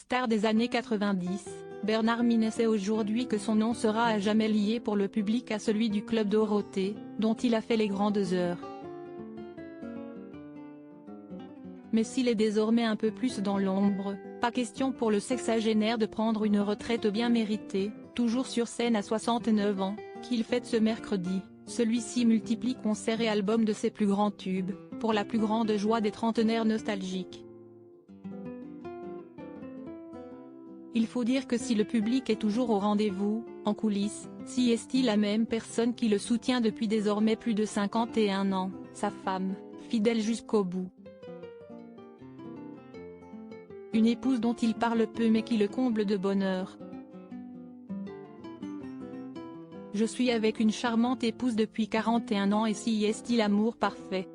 Star des années 90, Bernard Minet sait aujourd'hui que son nom sera à jamais lié pour le public à celui du Club Dorothée, dont il a fait les grandes heures. Mais s'il est désormais un peu plus dans l'ombre, pas question pour le sexagénaire de prendre une retraite bien méritée, toujours sur scène à 69 ans, qu'il fête ce mercredi. Celui-ci multiplie concerts et albums de ses plus grands tubes, pour la plus grande joie des trentenaires nostalgiques. Il faut dire que si le public est toujours au rendez-vous, en coulisses, si est-il la même personne qui le soutient depuis désormais plus de 51 ans, sa femme, fidèle jusqu'au bout. Une épouse dont il parle peu mais qui le comble de bonheur. Je suis avec une charmante épouse depuis 41 ans et si est-il l'amour parfait.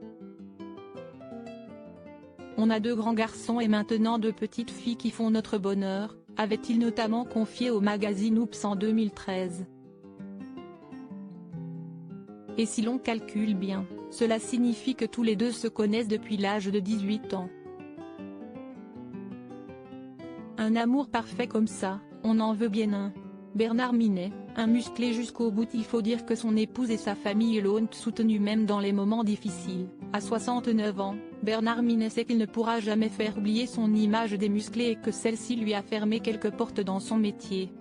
On a 2 grands garçons et maintenant 2 petites filles qui font notre bonheur, avait-il notamment confié au magazine Oops en 2013. Et si l'on calcule bien, cela signifie que tous les deux se connaissent depuis l'âge de 18 ans. Un amour parfait comme ça, on en veut bien un. Bernard Minet, un musclé jusqu'au bout. Il faut dire que son épouse et sa famille l'ont soutenu même dans les moments difficiles. À 69 ans, Bernard Minet sait qu'il ne pourra jamais faire oublier son image des musclés et que celle-ci lui a fermé quelques portes dans son métier.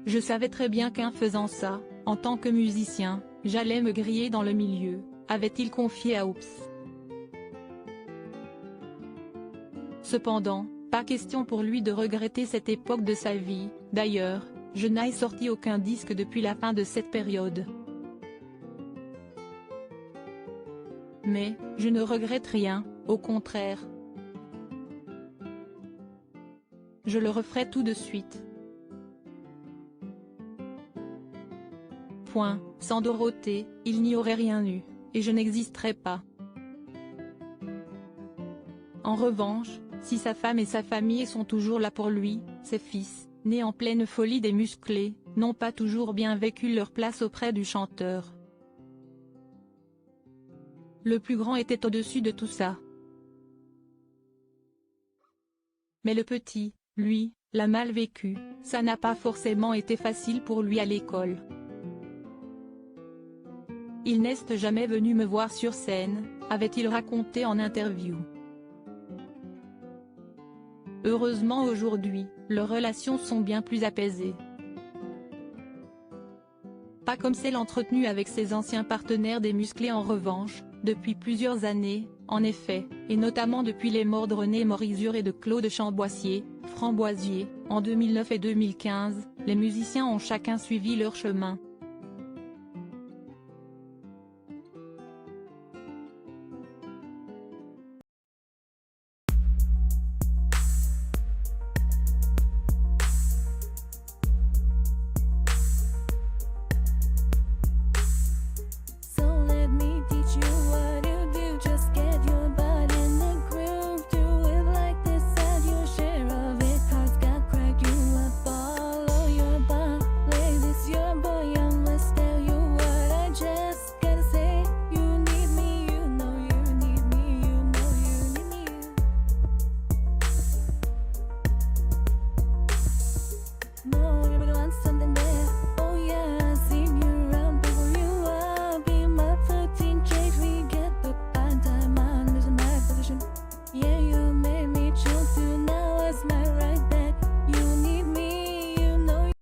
Je savais très bien qu'en faisant ça, en tant que musicien, j'allais me griller dans le milieu, avait-il confié à Oops. Cependant, pas question pour lui de regretter cette époque de sa vie. D'ailleurs, je n'ai sorti aucun disque depuis la fin de cette période. Mais, je ne regrette rien, au contraire. Je le referai tout de suite. Point. Sans Dorothée, il n'y aurait rien eu, et je n'existerais pas. En revanche, si sa femme et sa famille sont toujours là pour lui, ses fils, nés en pleine folie des musclés, n'ont pas toujours bien vécu leur place auprès du chanteur. Le plus grand était au-dessus de tout ça. Mais le petit, lui, l'a mal vécu, ça n'a pas forcément été facile pour lui à l'école. Il n'est jamais venu me voir sur scène, avait-il raconté en interview. Heureusement aujourd'hui, leurs relations sont bien plus apaisées. Pas comme celle entretenue avec ses anciens partenaires des musclés en revanche, depuis plusieurs années, en effet, et notamment depuis les morts de René Morizur et de Claude Chamboisier, Framboisier, en 2009 et 2015, les musiciens ont chacun suivi leur chemin.